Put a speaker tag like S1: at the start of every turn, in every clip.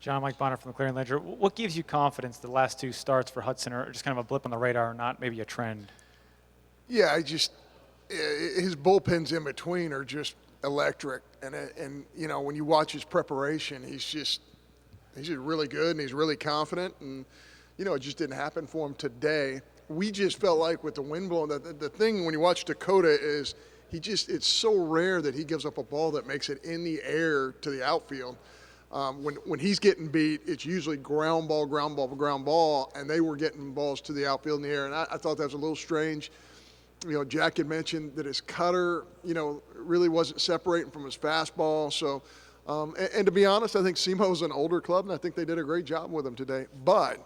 S1: John, Mike Bonner from the Clarion Ledger. What gives you confidence the last two starts for Hudson are just kind of a blip on the radar, not maybe a trend?
S2: Yeah, his bullpens in between are just electric, and when you watch his preparation, he's just really good and he's really confident, and it just didn't happen for him today. We just felt like with the wind blowing, the thing when you watch Dakota is it's so rare that he gives up a ball that makes it in the air to the outfield. When he's getting beat, it's usually ground ball, and they were getting balls to the outfield in the air, and I thought that was a little strange. Jack had mentioned that his cutter, really wasn't separating from his fastball. So, and to be honest, I think SEMO's an older club, and I think they did a great job with him today. But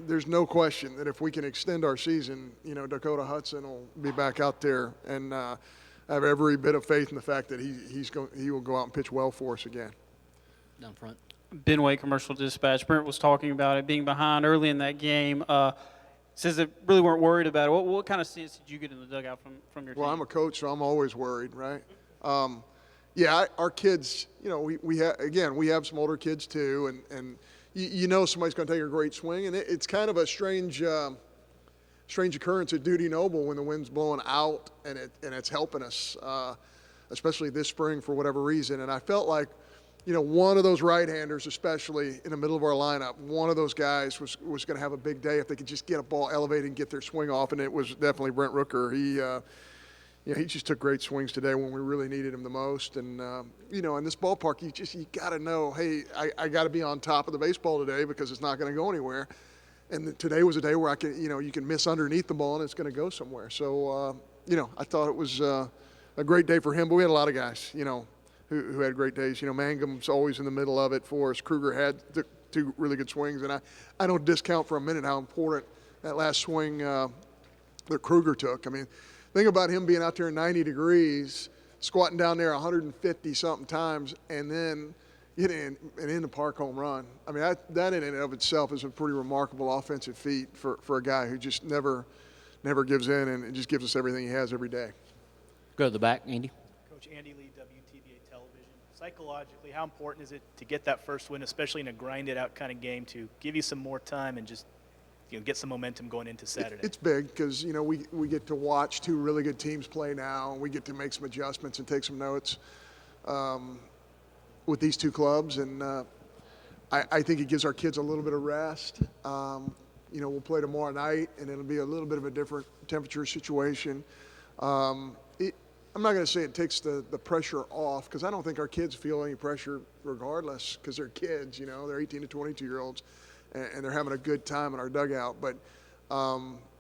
S2: there's no question that if we can extend our season, Dakota Hudson will be back out there, and I have every bit of faith in the fact that he will go out and pitch well for us again.
S3: Down front.
S4: Benway Commercial Dispatch. Brent was talking about it being behind early in that game. Says they really weren't worried about it. What kind of sense did you get in the dugout from your team?
S2: Well, I'm a coach, so I'm always worried, right? Our kids, we have some older kids too, and somebody's going to take a great swing, and it's kind of a strange occurrence at Duty Noble when the wind's blowing out and it's helping us, especially this spring for whatever reason. And I felt like, one of those right-handers, especially in the middle of our lineup, one of those guys was going to have a big day if they could just get a ball elevated and get their swing off, and it was definitely Brent Rooker. He just took great swings today when we really needed him the most. And, in this ballpark, you got to know, hey, I got to be on top of the baseball today because it's not going to go anywhere. And today was a day where you can miss underneath the ball and it's going to go somewhere. So, I thought it was a great day for him, but we had a lot of guys, who had great days. Mangum's always in the middle of it for us. Kruger had two really good swings, and I don't discount for a minute how important that last swing that Kruger took. I mean, think about him being out there in 90 degrees, squatting down there 150-something times, and then getting an in-the-park home run. I mean, that in and of itself is a pretty remarkable offensive feat for a guy who just never gives in and just gives us everything he has every day.
S3: Go to the back, Andy.
S5: Coach Andy Lee, WTVA Television. Psychologically, how important is it to get that first win, especially in a grinded-out kind of game, to give you some more time and just get some momentum going into Saturday?
S2: It's big because, we get to watch two really good teams play now, and we get to make some adjustments and take some notes with these two clubs. And I think it gives our kids a little bit of rest. We'll play tomorrow night, and it'll be a little bit of a different temperature situation. I'm not going to say it takes the pressure off because I don't think our kids feel any pressure regardless because they're kids, they're 18 to 22-year-olds, and they're having a good time in our dugout. But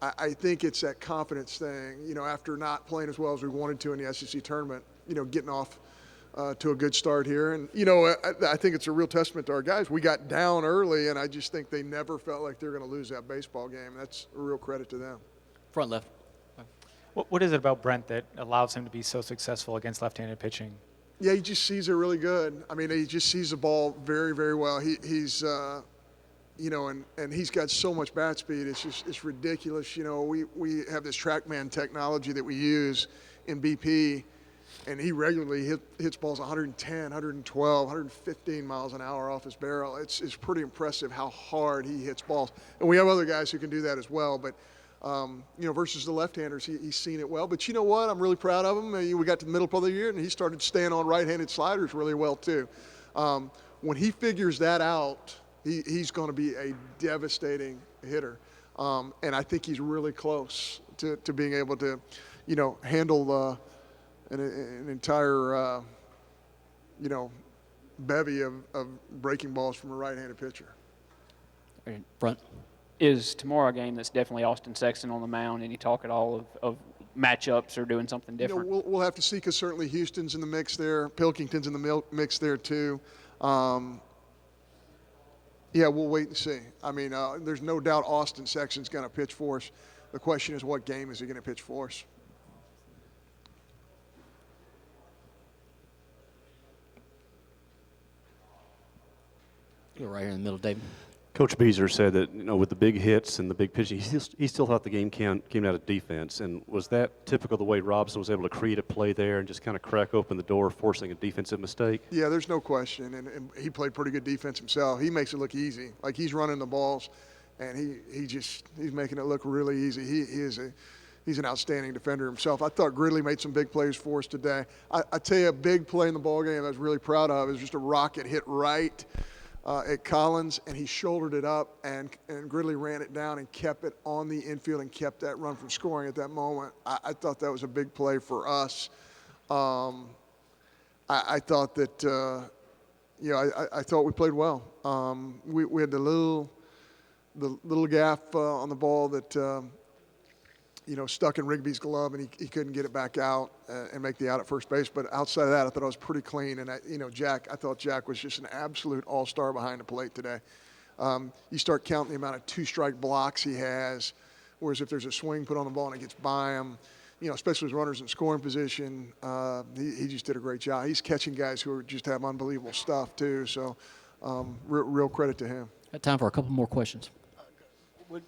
S2: I think it's that confidence thing, after not playing as well as we wanted to in the SEC tournament, getting off to a good start here. And, I think it's a real testament to our guys. We got down early, and I just think they never felt like they're going to lose that baseball game. That's a real credit to them.
S3: Front left.
S1: What is it about Brent that allows him to be so successful against left-handed pitching?
S2: Yeah, he just sees it really good. I mean, he just sees the ball very, very well. He's and he's got so much bat speed. It's ridiculous. We have this TrackMan technology that we use in BP, and he regularly hits balls 110, 112, 115 miles an hour off his barrel. It's pretty impressive how hard he hits balls. And we have other guys who can do that as well, but versus the left-handers, he's seen it well. But you know what? I'm really proud of him. We got to the middle part of the year, and he started staying on right-handed sliders really well too. When he figures that out, he's going to be a devastating hitter. And I think he's really close to being able to, handle an entire, bevy of breaking balls from a right-handed pitcher.
S3: Front.
S6: Is tomorrow a game that's definitely Austin Sexton on the mound? Any talk at all of matchups or doing something different?
S2: We'll have to see because certainly Houston's in the mix there. Pilkington's in the mix there too. We'll wait and see. I mean, there's no doubt Austin Sexton's going to pitch for us. The question is, what game is he going to pitch for us?
S3: Go right here in the middle, David.
S7: Coach Beazer said that, with the big hits and the big pitching, he still thought the game came out of defense. And was that typical of the way Robinson was able to create a play there and just kind of crack open the door, forcing a defensive mistake?
S2: Yeah, there's no question, and he played pretty good defense himself. He makes it look easy, like he's running the balls, and he's making it look really easy. He's an outstanding defender himself. I thought Gridley made some big plays for us today. I tell you, a big play in the ballgame I was really proud of is just a rocket hit right at Collins, and he shouldered it up, and Gridley ran it down and kept it on the infield and kept that run from scoring at that moment. I thought that was a big play for us. I thought that, I thought we played well. We had the little gaff on the ball that, stuck in Rigby's glove, and he couldn't get it back out and make the out at first base. But outside of that, I thought I was pretty clean. And, I thought Jack was just an absolute all-star behind the plate today. You start counting the amount of two-strike blocks he has, whereas if there's a swing put on the ball and it gets by him, especially with runners in scoring position, he just did a great job. He's catching guys who just have unbelievable stuff, too. So real credit to him.
S3: Got time for a couple more questions.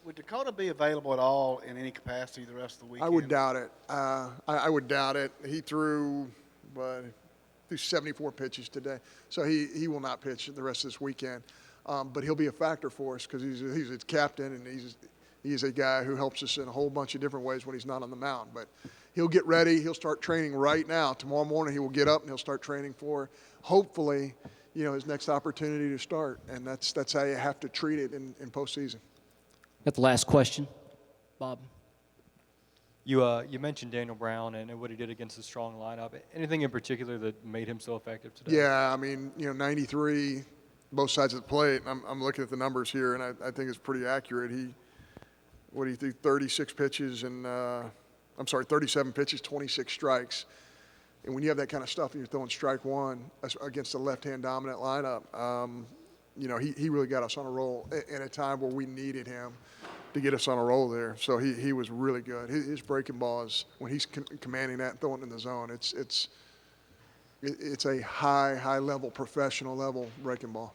S8: Would Dakota be available at all in any capacity the rest of the weekend?
S2: I would doubt it. I would doubt it. He threw 74 pitches today, so he will not pitch the rest of this weekend. But he'll be a factor for us because he's a captain, and he's a guy who helps us in a whole bunch of different ways when he's not on the mound. But he'll get ready. He'll start training right now. Tomorrow morning he will get up and he'll start training for, hopefully, his next opportunity to start. And that's how you have to treat it in postseason.
S3: Got the last question, Bob.
S9: You mentioned Daniel Brown and what he did against the strong lineup. Anything in particular that made him so effective today?
S2: Yeah, 93, both sides of the plate. I'm looking at the numbers here, and I think it's pretty accurate. He threw 36 pitches and 37 pitches, 26 strikes. And when you have that kind of stuff and you're throwing strike one against a left-hand dominant lineup, he really got us on a roll in a time where we needed him to get us on a roll there. So he was really good. His breaking balls, when he's commanding that and throwing it in the zone, it's a high level, professional level breaking ball.